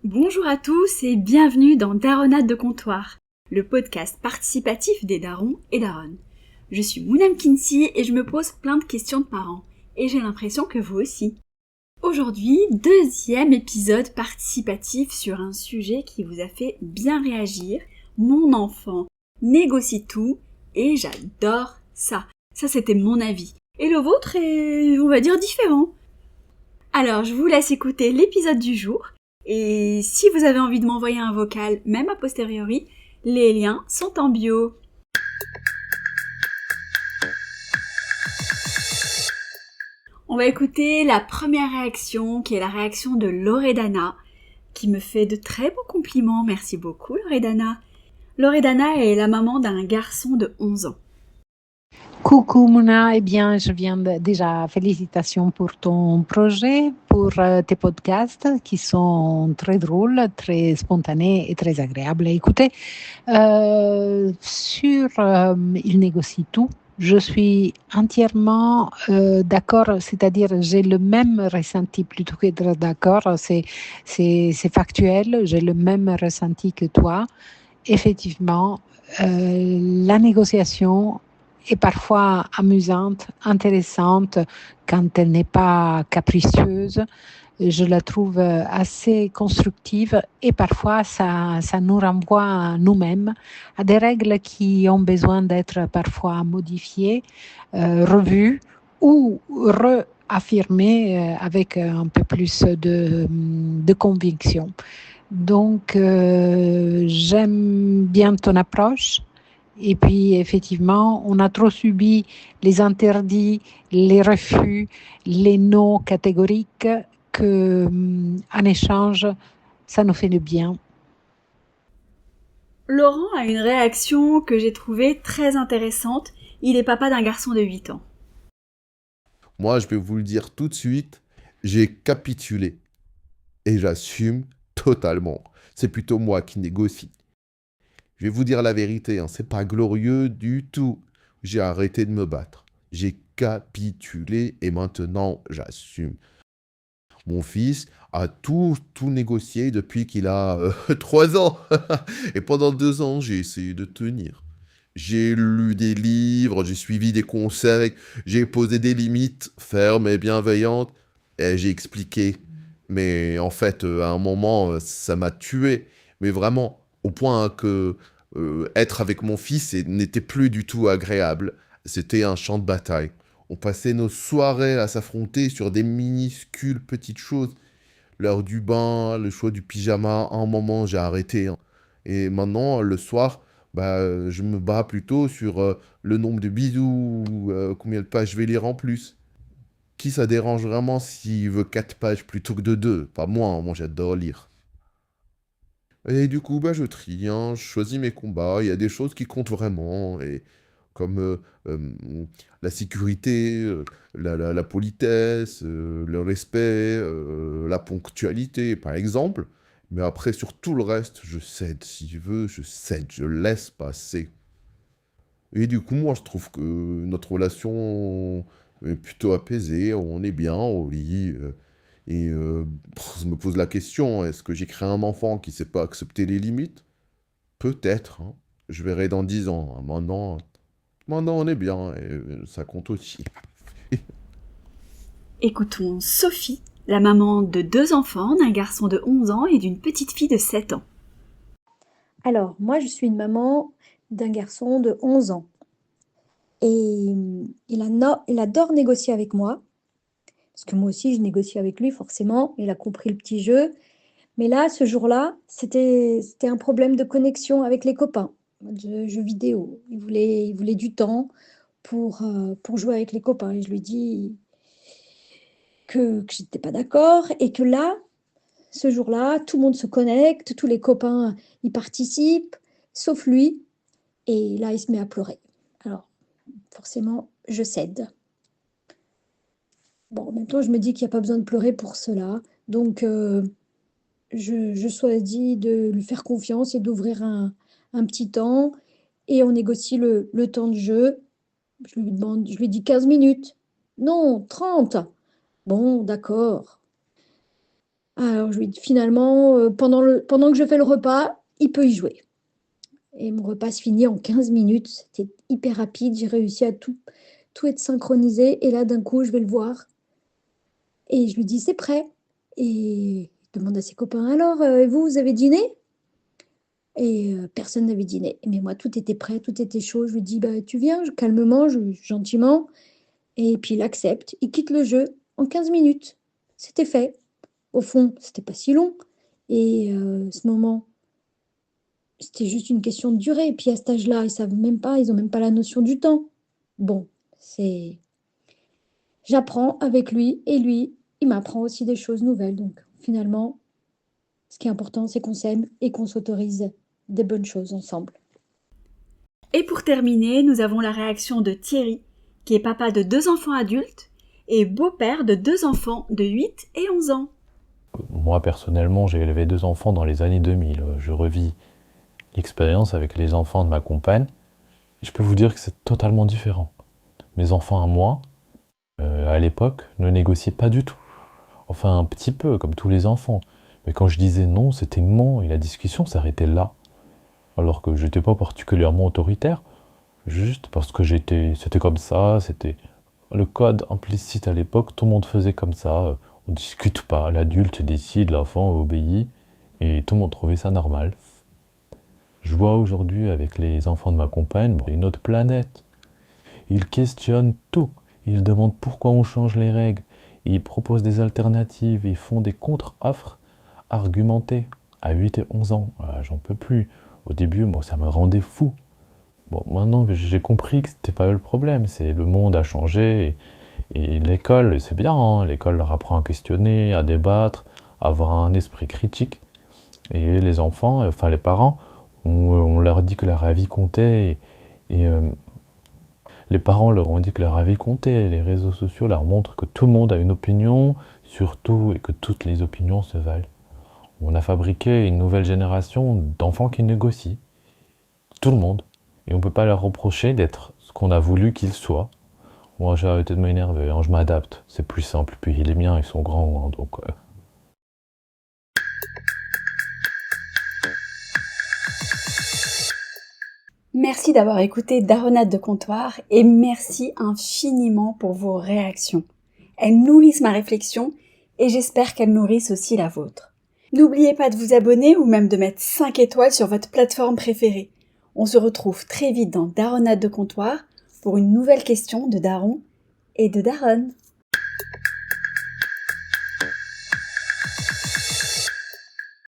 Bonjour à tous et bienvenue dans Daronade de comptoir, le podcast participatif des darons et daronnes. Je suis Mounam Kinsi et je me pose plein de questions de parents, et j'ai l'impression que vous aussi. Aujourd'hui, deuxième épisode participatif sur un sujet qui vous a fait bien réagir. Mon enfant négocie tout et j'adore ça. Ça, c'était mon avis. Et le vôtre est, on va dire, différent. Alors, je vous laisse écouter l'épisode du jour. Et si vous avez envie de m'envoyer un vocal, même a posteriori, les liens sont en bio. On va écouter la première réaction, qui est la réaction de Loredana, qui me fait de très beaux compliments. Merci beaucoup, Loredana. Loredana est la maman d'un garçon de 11 ans. Coucou Mouna, eh bien je viens déjà félicitations pour ton projet, pour tes podcasts qui sont très drôles, très spontanés et très agréables à écouter. Il négocie tout. Je suis entièrement d'accord, c'est-à-dire j'ai le même ressenti plutôt que d'être d'accord, c'est factuel, j'ai le même ressenti que toi. Effectivement, la négociation est parfois amusante, intéressante quand elle n'est pas capricieuse. Je la trouve assez constructive et parfois ça nous renvoie à nous-mêmes, à des règles qui ont besoin d'être parfois modifiées, revues ou réaffirmées avec un peu plus de conviction. Donc, j'aime bien ton approche. Et puis, effectivement, on a trop subi les interdits, les refus, les non catégoriques que, en échange, ça nous fait du bien. Laurent a une réaction que j'ai trouvée très intéressante. Il est papa d'un garçon de 8 ans. Moi, je vais vous le dire tout de suite, j'ai capitulé. Et j'assume totalement. C'est plutôt moi qui négocie. Je vais vous dire la vérité, c'est pas glorieux du tout. J'ai arrêté de me battre. J'ai capitulé et maintenant j'assume. Mon fils a tout négocié depuis qu'il a 3 ans. Et pendant 2 ans, j'ai essayé de tenir. J'ai lu des livres, j'ai suivi des conseils, j'ai posé des limites fermes et bienveillantes, et j'ai expliqué. Mais en fait, à un moment, ça m'a tué. Mais vraiment, au point que être avec mon fils n'était plus du tout agréable. C'était un champ de bataille. On passait nos soirées à s'affronter sur des minuscules petites choses. L'heure du bain, le choix du pyjama, à un moment, j'ai arrêté. Et maintenant, le soir, je me bats plutôt sur le nombre de bisous, combien de pages je vais lire en plus. Qui ça dérange vraiment s'il veut 4 pages plutôt que de 2? Pas moi, moi j'adore lire. Et du coup, je trie, je choisis mes combats, il y a des choses qui comptent vraiment, et comme euh, la sécurité, la politesse, le respect, la ponctualité, par exemple. Mais après, sur tout le reste, je cède. Si je veux, je cède, je laisse passer. Et du coup, moi, je trouve que notre relation est plutôt apaisée, on est bien au lit. Je me pose la question, est-ce que j'ai créé un enfant qui ne sait pas accepter les limites? Peut-être, Je verrai dans 10 ans. Maintenant, on est bien, et ça compte aussi. Écoutons Sophie, la maman de 2 enfants, d'un garçon de 11 ans et d'une petite fille de 7 ans. Alors, moi, je suis une maman d'un garçon de 11 ans. Et il adore négocier avec moi, parce que moi aussi, je négocie avec lui, forcément. Il a compris le petit jeu. Mais là, ce jour-là, c'était un problème de connexion avec les copains, de jeux vidéo. Il voulait du temps pour jouer avec les copains. Et je lui dis que je n'étais pas d'accord et que là, ce jour-là, tout le monde se connecte, tous les copains y participent, sauf lui. Et là, il se met à pleurer. Alors, forcément, je cède. Bon, en même temps, je me dis qu'il n'y a pas besoin de pleurer pour cela. Donc, je choisis de lui faire confiance et d'ouvrir un petit temps. Et on négocie le temps de jeu. Je lui dis 15 minutes. Non, 30. Bon, d'accord. Alors je lui dis finalement, pendant que je fais le repas, il peut y jouer. Et mon repas se finit en 15 minutes. C'était hyper rapide. J'ai réussi à tout être synchronisé. Et là, d'un coup, je vais le voir. Et je lui dis, c'est prêt. Et il demande à ses copains, alors, vous avez dîné? Et personne n'avait dîné. Mais moi, tout était prêt, tout était chaud. Je lui dis, bah, tu viens, calmement, gentiment. Et puis il accepte. Il quitte le jeu en 15 minutes. C'était fait. Au fond, c'était pas si long. Et ce moment, c'était juste une question de durée. Et puis à cet âge-là, ils ont même pas la notion du temps. Bon, c'est, j'apprends avec lui et lui, il m'apprend aussi des choses nouvelles. Donc finalement, ce qui est important, c'est qu'on s'aime et qu'on s'autorise des bonnes choses ensemble. Et pour terminer, nous avons la réaction de Thierry, qui est papa de 2 enfants adultes et beau-père de 2 enfants de 8 et 11 ans. Moi, personnellement, j'ai élevé 2 enfants dans les années 2000. Je revis l'expérience avec les enfants de ma compagne. Je peux vous dire que c'est totalement différent. Mes enfants à moi, à l'époque, ne négociaient pas du tout. Enfin, un petit peu, comme tous les enfants. Mais quand je disais non, c'était non, et la discussion s'arrêtait là. Alors que j'étais pas particulièrement autoritaire, juste parce que c'était comme ça, c'était le code implicite à l'époque, tout le monde faisait comme ça, on discute pas, l'adulte décide, l'enfant obéit, et tout le monde trouvait ça normal. Je vois aujourd'hui avec les enfants de ma compagne, une autre planète. Ils questionnent tout, ils demandent pourquoi on change les règles, ils proposent des alternatives, ils font des contre-offres argumentées. À 8 et 11 ans, j'en peux plus. Au début, moi, ça me rendait fou. Bon, maintenant, j'ai compris que c'était pas le problème, c'est le monde a changé, et l'école, c'est bien, hein, l'école leur apprend à questionner, à débattre, à avoir un esprit critique. Et les enfants, enfin les parents, on leur dit que leur avis comptait, et les parents leur ont dit que leur avis comptait, et les réseaux sociaux leur montrent que tout le monde a une opinion sur tout, et que toutes les opinions se valent. On a fabriqué une nouvelle génération d'enfants qui négocient. Tout le monde. Et on ne peut pas leur reprocher d'être ce qu'on a voulu qu'ils soient. Moi, j'ai arrêté de m'énerver, hein, je m'adapte. C'est plus simple. Puis les miens, ils sont grands, hein, donc... Merci d'avoir écouté Daronade de comptoir et merci infiniment pour vos réactions. Elles nourrissent ma réflexion et j'espère qu'elles nourrissent aussi la vôtre. N'oubliez pas de vous abonner ou même de mettre 5 étoiles sur votre plateforme préférée. On se retrouve très vite dans Daronade de comptoir pour une nouvelle question de daron et de daronne.